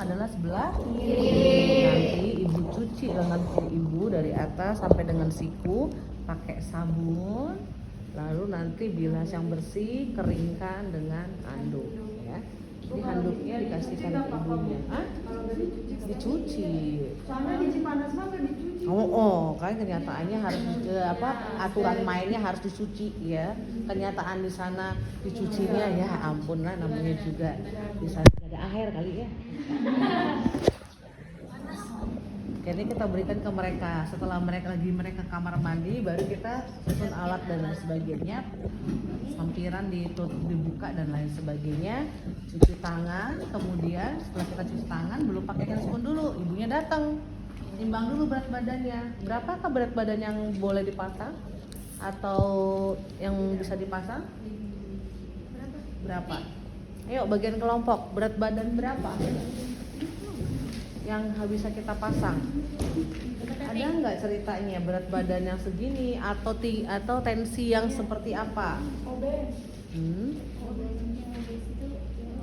adalah sebelah kiri. Nanti ibu cuci lengan ibu dari atas sampai dengan siku pakai sabun. Lalu nanti bilas yang bersih, keringkan dengan handuk ya. Jadi handuknya dikasihkan ke ibunya. Hah? Dicuci. Soalnya di Cipanas mah kan dicuci. Kan kenyataannya harus aturan mainnya harus dicuci ya. Kenyataan di sana dicucinya ya ampun lah, namanya juga di sana ada air kali ya. Jadi kita berikan ke mereka. Setelah mereka kamar mandi, baru kita susun alat dan lain sebagainya, sampiran dibuka dan lain sebagainya, cuci tangan. Kemudian setelah kita cuci tangan, belum pakai handphone dulu, ibunya datang, timbang dulu berat badannya. Berapakah berat badan yang boleh dipasang atau yang bisa dipasang? Berapa? Ayo bagian kelompok, berat badan berapa yang bisa kita pasang? Ada nggak ceritanya berat badan yang segini atau tensi yang seperti apa?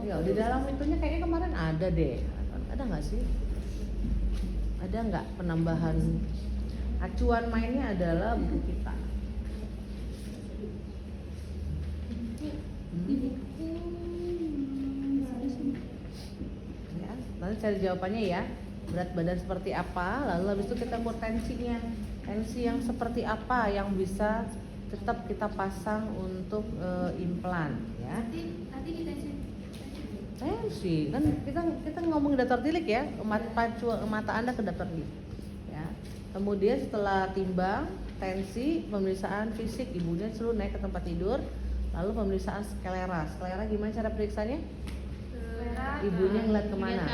Ya di dalam itunya kayaknya kemarin ada deh. Ada nggak sih? Ada nggak penambahan? Acuan mainnya adalah buku kita. Ya, nanti cari jawabannya ya. Berat badan seperti apa, lalu habis itu kita ukur tensinya. Tensi yang seperti apa yang bisa tetap kita pasang untuk implan ya. Nanti Tensi kan kita ngomong daftar tilik ya, mata Anda ke daftar tilik ya. Kemudian setelah timbang tensi, pemeriksaan fisik, ibunya suruh naik ke tempat tidur, lalu pemeriksaan sklera. Sklera gimana cara periksanya? Ibunya ngeliat kemana?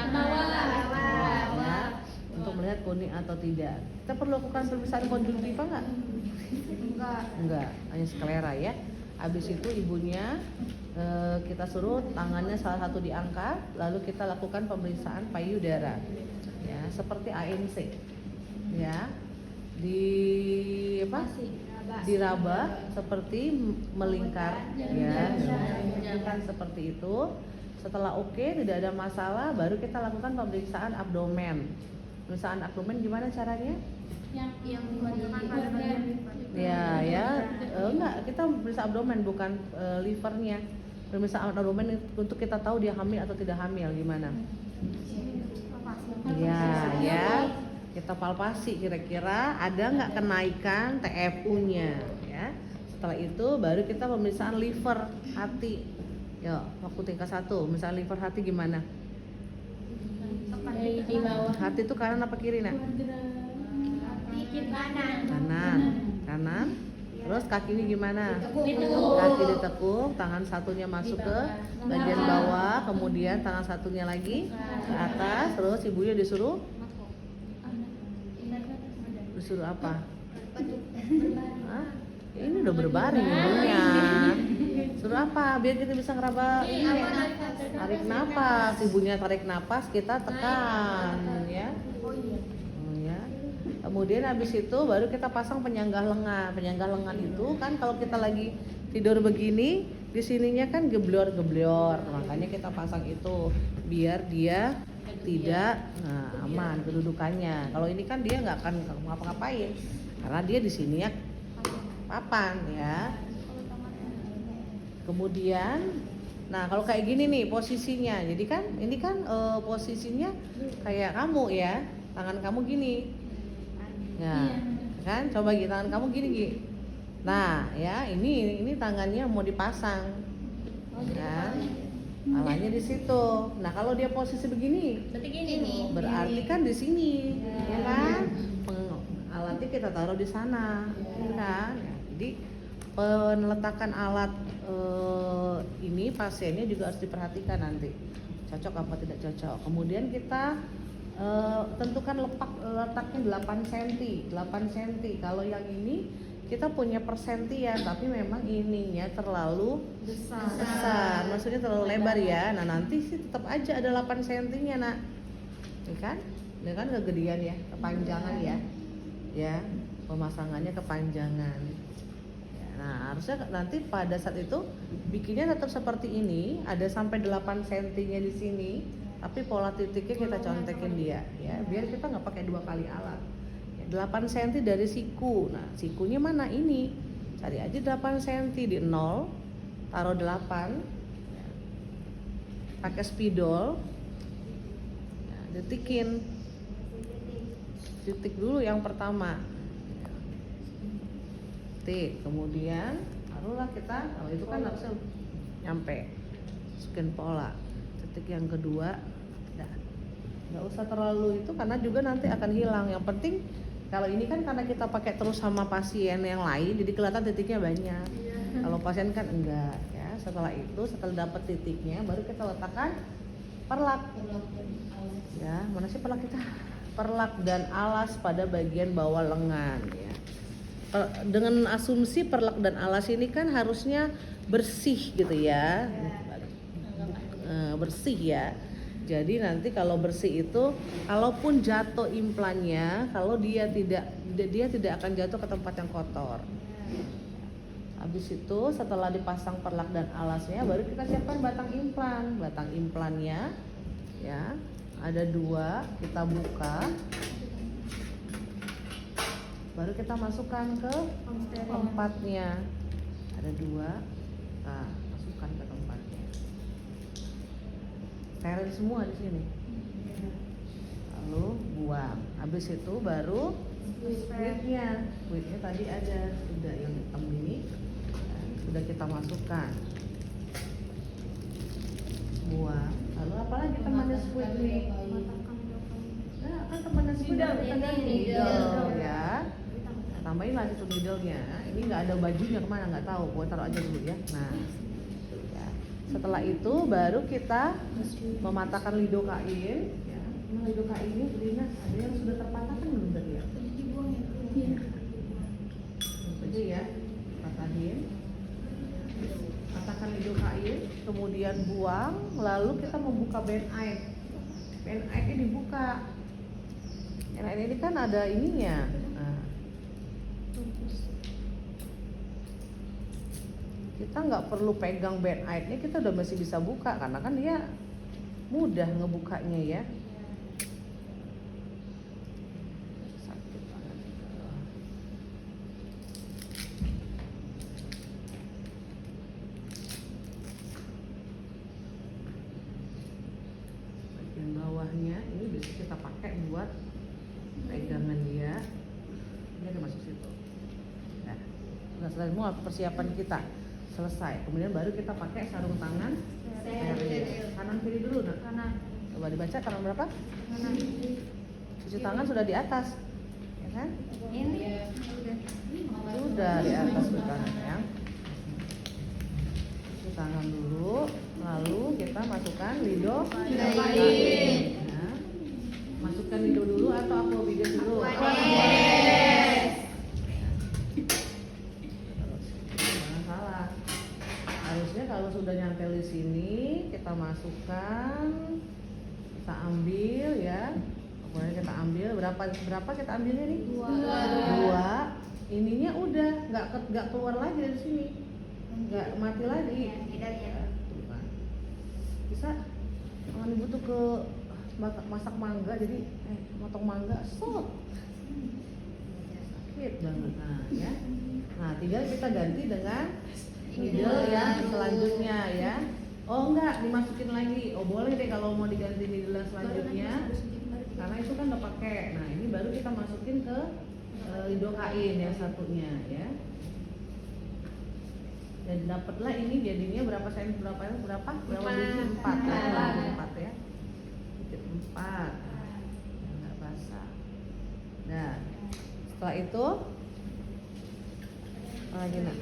Ya, untuk melihat kuning atau tidak. Kita perlu lakukan pemeriksaan konjungtiva nggak? Enggak, hanya sklera ya. Habis itu ibunya kita suruh tangannya salah satu diangkat, lalu kita lakukan pemeriksaan payudara ya, seperti ANC ya, diraba seperti melingkar ya, bukan seperti itu. Setelah oke, tidak ada masalah, baru kita lakukan pemeriksaan abdomen. Pemeriksaan abdomen gimana caranya? yang Enggak, kita periksa abdomen bukan livernya. Pemeriksaan abdomen untuk kita tahu dia hamil atau tidak hamil gimana? Ya, kita palpasi kira-kira ada nggak kenaikan TFU-nya ya. Setelah itu baru kita pemeriksaan liver hati. Yuk, waktu tingkat 1, misalnya liver hati gimana? di bawah. Hati itu kanan apa kiri nak? Kanan. Terus kakinya gimana? Kaki ditekuk, tangan satunya masuk ke bagian bawah, kemudian tangan satunya lagi ke atas, terus ibunya disuruh apa? Hah? Ini udah berbaring ibunya. Suruh apa? Biar kita bisa ngeraba ini. Tarik napas, ibunya tarik napas, kita tekan ya. Ya. Kemudian habis itu baru kita pasang penyangga lengan. Penyangga lengan itu kan kalau kita lagi tidur begini, di sininya kan geblor-geblor. Makanya kita pasang itu biar dia tidak aman kedudukannya. Kalau ini kan dia nggak akan ngapa-ngapain karena dia di sini ya papan ya. Kemudian, nah kalau kayak gini nih posisinya, jadi kan ini kan posisinya kayak kamu ya, tangan kamu gini, ya kan? Coba gitu tangan kamu gini. Nah ya ini tangannya mau dipasang, kan? Palanya di situ. Nah kalau dia posisi begini, berarti kan di sini, ya kan? Alatnya kita taruh di sana, ya kan? Jadi peneletakan alat ini pasiennya juga harus diperhatikan nanti cocok apa tidak cocok. Kemudian kita tentukan letaknya 8 cm. Kalau yang ini kita punya persentian, tapi memang ininya terlalu besar, maksudnya terlalu lebar ya. Nah nanti sih tetap aja ada 8 cm-nya nak, ya kan? Ini kan kegedean ya, kepanjangan ya pemasangannya kepanjangan. Nah harusnya nanti pada saat itu bikinnya tetap seperti ini, ada sampai 8 cm-nya di sini tapi pola titiknya kita contekin dia ya, biar kita nggak pakai 2 kali alat. 8 cm dari siku. Nah, sikunya mana ini? Cari aja 8 cm di 0, taruh 8. Ya. Pakai spidol. Nah, detikin. Titik dulu yang pertama. Titik, kemudian taruhlah kita, itu kan harusnya nyampe. Masukin pola. Titik yang kedua. Nggak usah terlalu itu karena juga nanti akan hilang. Yang penting kalau ini kan karena kita pakai terus sama pasien yang lain, jadi kelihatan titiknya banyak. Kalau pasien kan enggak ya. Setelah itu, setelah dapat titiknya, baru kita letakkan perlak. Ya, mana sih perlak kita? Perlak dan alas pada bagian bawah lengan. Ya. Dengan asumsi perlak dan alas ini kan harusnya bersih gitu ya, bersih ya. Jadi nanti kalau bersih itu, kalaupun jatuh implannya, kalau dia tidak akan jatuh ke tempat yang kotor. Habis itu setelah dipasang perlak dan alasnya, baru kita siapkan batang implan. Batang implannya, ya ada 2, kita buka, baru kita masukkan ke tempatnya. Ada 2, nah, masukkan ke tempatnya. Steril semua di sini. Lalu buang. Habis itu baru squidnya. Squidnya tadi ada sudah yang hitam ini, sudah kita masukkan. Buang. Lalu apalagi temannya squid nih? Nah, kan temannya squid ada needle ya. Tambahin lagi tuh needle-nya. Ini nggak ada bajunya kemana nggak tahu. Gua taruh aja dulu ya. Nah. Setelah itu baru kita mematahkan lidokain. Ya, lidokain ini berinas ada yang sudah terpatahkan belum tadi ya? Aja ya, patahin. Patahkan lidokain, kemudian buang, lalu kita membuka band aid. Band aidnya dibuka. Band aid ini kan ada ininya. Nah. Kita nggak perlu pegang band aidnya, kita udah masih bisa buka karena kan dia mudah ngebukanya ya. Sakit banget. Bagian bawahnya ini bisa kita pakai buat pegangan dia. Ini ada masuk situ. Nah, sudah selesai semua persiapan kita. Selesai, kemudian baru kita pakai sarung tangan kanan kiri dulu. Nah, Kanan. coba dibaca kanan berapa? Kanan. Cuci tangan sudah di atas, ya kan? Ini Sudah di atas kanan ya. Cuci tangan dulu, lalu kita masukkan lidokain. Nah, masukkan lido dulu atau aquabides dulu? Harusnya kalau sudah nyantel di sini kita masukkan, kita ambil ya, kemudian kita ambil berapa kita ambilnya nih? 2. Ininya udah nggak keluar lagi dari sini, nggak mati lagi. Bisa kalau ibu tuh ke masak mangga, jadi motong mangga sakit banget. Nah ya, nah tinggal kita ganti dengan needle yang selanjutnya ya. Oh enggak, dimasukin lagi. Oh boleh deh kalau mau diganti needle yang selanjutnya, karena itu kan udah pakai. Nah ini baru kita masukin ke lidokain yang satunya ya. Dan dapatlah ini jadinya berapa biji? 4 ya. 4. Enggak basah. Nah setelah itu lagi nak.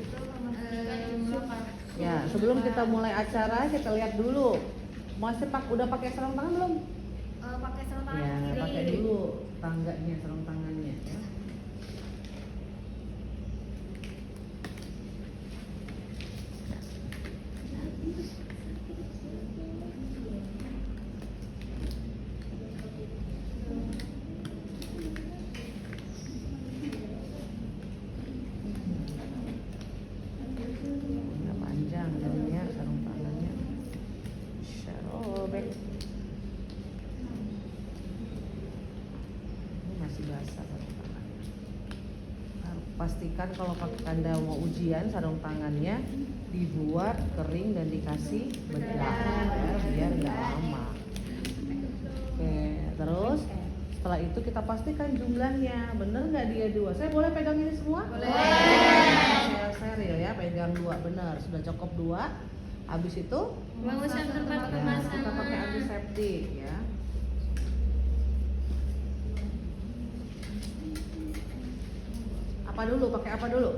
Ya, sebelum kita mulai acara kita lihat dulu. Udah pakai sarung tangan belum? Pakai sarung tangan Ya, kiri. pakai dulu sarung tangannya ya. Panjang daunnya sarung tangannya. Bisa robek. basah sarung tangannya. Pastikan kalau Anda mau ujian sarung tangannya dibuat kering dan dikasih bedak ya, biar nggak lama. Oke, terus setelah itu kita pastikan jumlahnya, bener nggak dia 2? Saya boleh pegang ini semua? Boleh. Saya steril ya, pegang 2, bener. Sudah cukup 2. Habis itu Mengusap tempat pemasangan. kita pakai antiseptik ya. Apa dulu? Pakai apa dulu?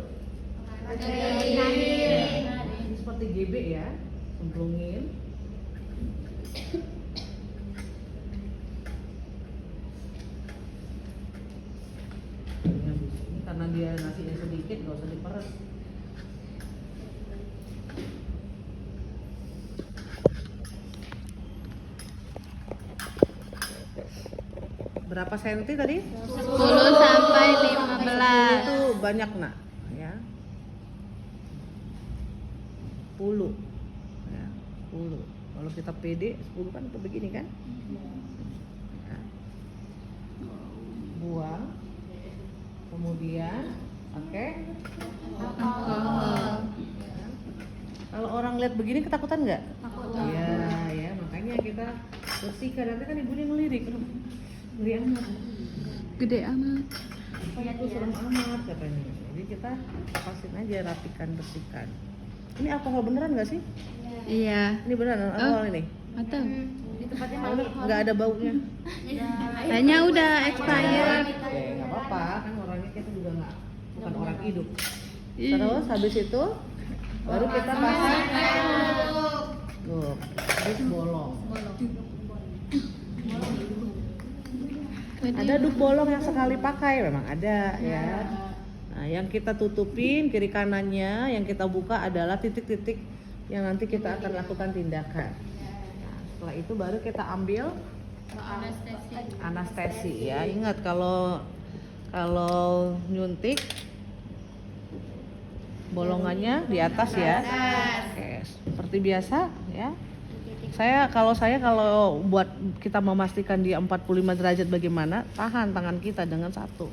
Ini seperti GB ya, cemplungin. Ini karena dia nasinya sedikit, gak usah diperes. Berapa senti tadi? 10 sampai 15. Itu banyak nak, ya. 10. Ya, 10. Kalau kita pede 10 kan begini kan? Ya. Buang. Kemudian pakai alkohol. Ya. Kalau orang lihat begini ketakutan nggak? Takut. Iya, ya, makanya kita bersihkan. Nanti kan ibunya ngelirik. Ngeri amat. Gede amat. Aku serem amat katanya. Jadi kita lepasin aja, rapikan, bersihkan. Ini alkohol beneran nggak sih? Iya. Ini beneran alkohol ini? Atau Di tempatnya Oh, ini nggak ada baunya. kayaknya udah expired. Oke, nggak apa-apa, kan orangnya kita juga bukan orang hidup. Ih. Terus habis itu baru kita pasang. Tuh, terus bolong. Ada duk bolong yang sekali pakai, memang ada ya. Nah, yang kita tutupin kiri kanannya, yang kita buka adalah titik-titik yang nanti kita akan lakukan tindakan. Nah, setelah itu baru kita ambil anestesi ya. Ingat kalau nyuntik bolongannya di atas ya. Oke, seperti biasa ya. Kalau saya buat kita memastikan dia 45 derajat bagaimana, tahan tangan kita dengan satu.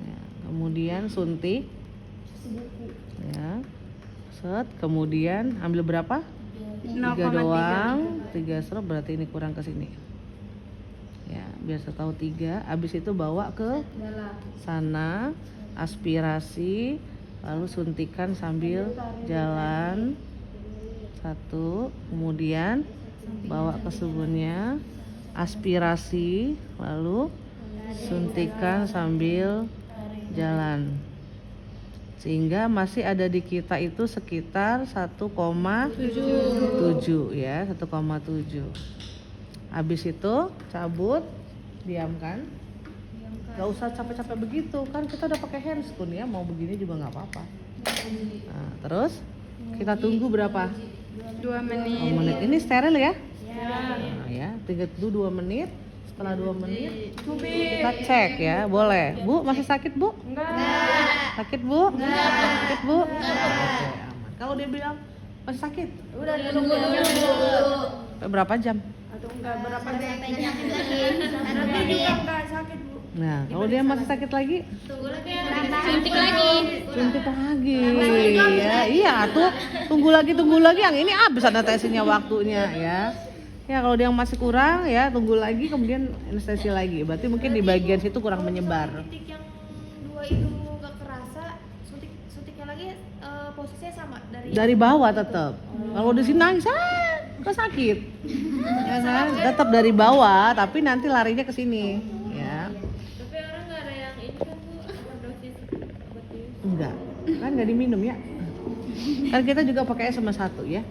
Ya, kemudian suntik. Ya. Set, kemudian ambil berapa? 3 doang. 3 strop berarti ini kurang ke sini. Ya, biasa tahu 3. Habis itu bawa ke sana, aspirasi, lalu suntikan sambil jalan. 1, kemudian bawa ke subunnya, aspirasi, lalu suntikan sambil jalan, sehingga masih ada di kita itu sekitar 1,7 ya, 1,7. Habis itu cabut, diamkan. Gak usah capek-capek begitu, kan kita udah pakai handscoon ya, mau begini juga nggak apa-apa. Nah, terus kita tunggu berapa? 2 2 menit. menit. Ini steril ya? Nah, ya, tunggu 2 menit. Setelah 2 menit kita cek ya, boleh. Bu, masih sakit, Bu? Enggak. Sakit, Bu? Enggak. Sakit, Bu? Oke, aman. Kalau dia bilang masih sakit, Udah tunggu dulu. berapa jam? Atau enggak berapa detik? Nanti juga enggak sakit, Bu. Nah, kalau dia masih sakit lagi, Tunggu lagi. Suntik lagi. suntik lagi. Ya, iya tuh. Tunggu lagi. Yang ini habis anestesinya waktunya ya. Ya, kalau dia masih kurang ya tunggu lagi, kemudian anestesi lagi. Berarti mungkin di bagian situ kurang menyebar. Titik yang 2 itu enggak kerasa, suntiknya lagi posisinya sama Dari bawah tetap. Kalau di sini nangis, kok sakit. Ya kan? Tetap dari bawah, tapi nanti larinya ke sini. Ya. Tapi orang enggak ada yang ini kan, Bu, overdosis obat ini. Enggak. Kan enggak diminum ya. Kan kita juga pakai sama 1 ya.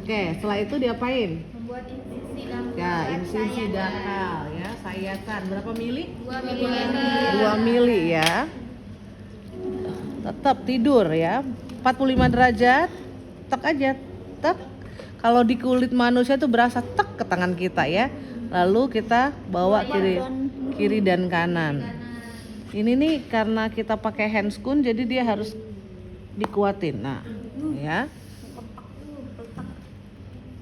Oke, setelah itu diapain? Membuat insisi dalam Ya, insisi dakal ya, sayatan berapa mili? 2 mm. 2 mili ya. Tetap tidur ya. 45 derajat. Tek aja, tek. Kalau di kulit manusia tuh berasa tek ke tangan kita ya. Lalu kita bawa kiri dan kanan. Ini nih karena kita pakai handscoon jadi dia harus dikuatin. Nah, ya.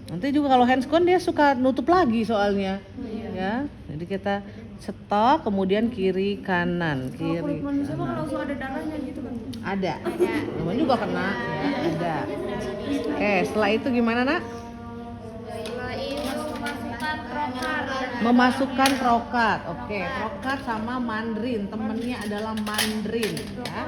Nanti juga kalau handscoon dia suka nutup lagi soalnya. Ya. Jadi kita Stok, kemudian kiri kanan, Kalau kulit kiri manusia mah kanan. langsung ada darahnya gitu kan? Ada. Teman juga kena ya, ada. Oke, setelah itu gimana, Nak? Setelah itu memasukkan trokat. Memasukkan trokat. Oke, trokat sama mandrin. Temennya adalah mandrin ya.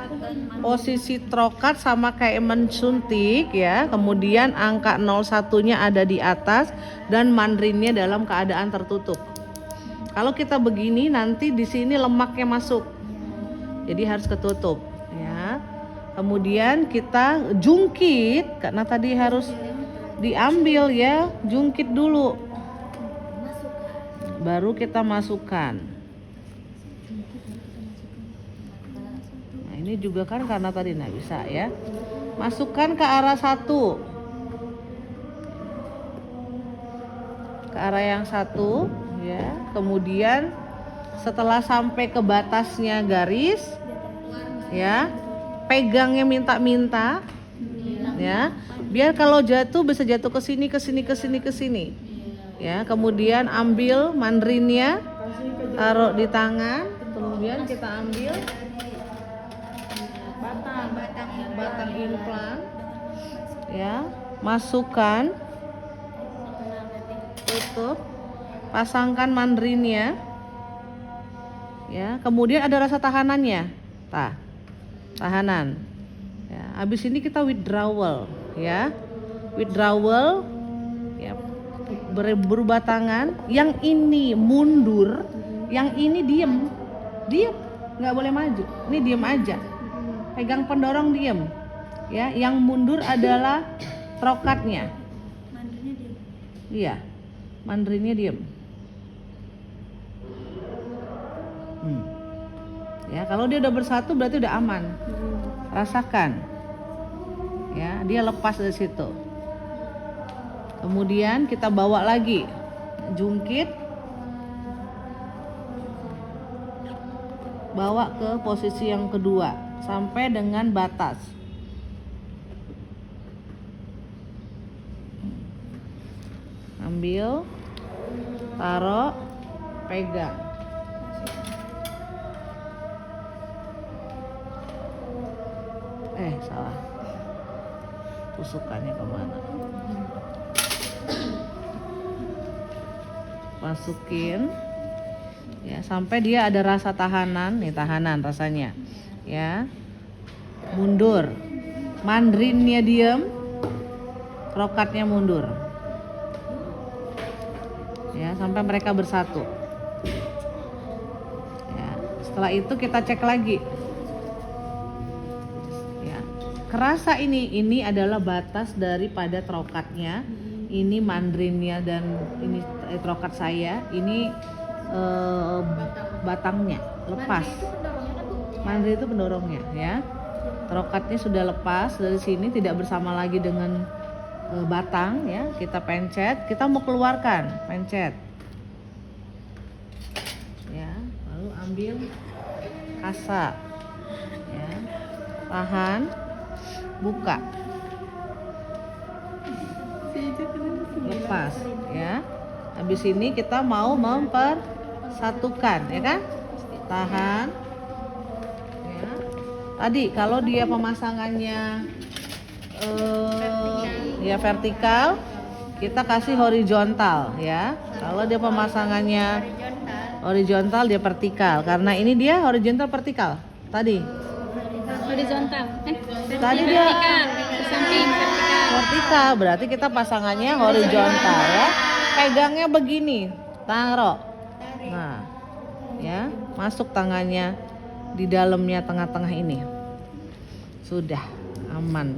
Posisi trokat sama kayak mensuntik ya. Kemudian angka 01-nya ada di atas dan mandrinnya dalam keadaan tertutup. Kalau kita begini nanti di sini lemaknya masuk. Jadi harus ketutup ya. Kemudian kita jungkit karena tadi harus diambil ya, jungkit dulu. Baru kita masukkan. Nah, ini juga kan karena tadi nggak bisa ya. Masukkan ke arah satu. Ke arah yang satu ya. Kemudian setelah sampai ke batasnya garis ya, pegangnya minta-minta ya, biar kalau jatuh bisa jatuh ke sini, ke sini, ke sini, ke sini ya. Kemudian ambil mandrinnya, taruh di tangan, kemudian kita ambil batang implan ya, masukkan, tutup, pasangkan mandrinnya ya. Kemudian ada rasa tahanannya, tahanan ya. Habis ini kita withdrawal ya, withdrawal ya, berubah tangan. Yang ini mundur, yang ini diem, nggak boleh maju. Ini diem aja, pegang pendorong diem ya. Yang mundur adalah trokatnya. Iya, mandrinnya diem. Ya, kalau dia udah bersatu berarti udah aman. Rasakan ya, dia lepas dari situ. Kemudian kita bawa lagi, jungkit, bawa ke posisi yang kedua sampai dengan batas. Ambil, taruh, pegang. Salah, tusukannya kemana? Masukin ya sampai dia ada rasa tahanan nih, tahanan rasanya ya. Mundur, mandrinnya diem, krokatnya mundur ya sampai mereka bersatu ya. Setelah itu kita cek lagi ya, kerasa ini adalah batas daripada trokatnya, ini mandrinnya, dan ini trokat saya, ini batangnya lepas. Mandrin itu pendorongnya ya. Trokatnya sudah lepas dari sini, tidak bersama lagi dengan batang ya. Kita pencet, kita mau keluarkan, pencet ya, lalu ambil kasa ya, tahan, buka, lepas ya. Habis ini kita mau mempersatukan ya kan, tahan ya. Tadi kalau dia pemasangannya ya vertikal, kita kasih horizontal ya. Kalau dia pemasangannya horizontal, dia vertikal, karena ini dia horizontal vertikal tadi. Horizontal. Tadi dia Samping vertikal. vertikal, berarti kita pasangannya horizontal ya. Pegangnya begini, taruh. Nah, ya, masuk tangannya di dalamnya tengah-tengah ini. Sudah aman.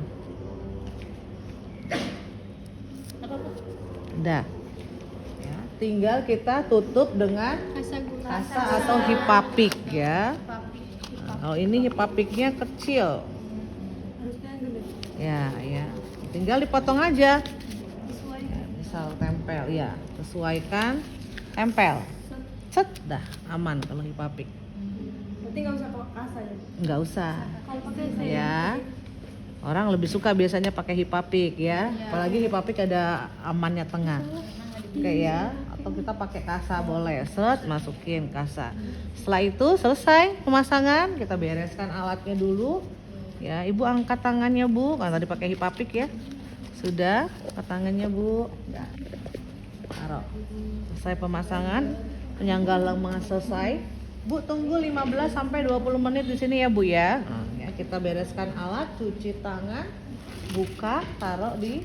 Udah. Ya, tinggal kita tutup dengan kasa atau hipapik ya. Nah, kalau ini hipapiknya kecil. Ya, ya. Tinggal dipotong aja. Ya, misal tempel ya, sesuaikan, tempel. Cet, dah aman kalau hipapik. Berarti nggak usah pakai kasa ya? Nggak usah. Kalau pakai saya Ya. Orang lebih suka biasanya pakai hipapik ya. Apalagi hipapik ada amannya tengah. Kayak ya, atau kita pakai kasa boleh. Set, masukin kasa. Setelah itu selesai pemasangan, kita bereskan alatnya dulu. Ya, Ibu angkat tangannya, Bu. Kan tadi pakai hipapik ya. Sudah, angkat tangannya, Bu. Ya. Taruh. Selesai pemasangan, penyangga lemah selesai. Bu, tunggu 15 sampai 20 menit di sini ya, Bu ya. Nah, ya, kita bereskan alat, cuci tangan, buka, taruh di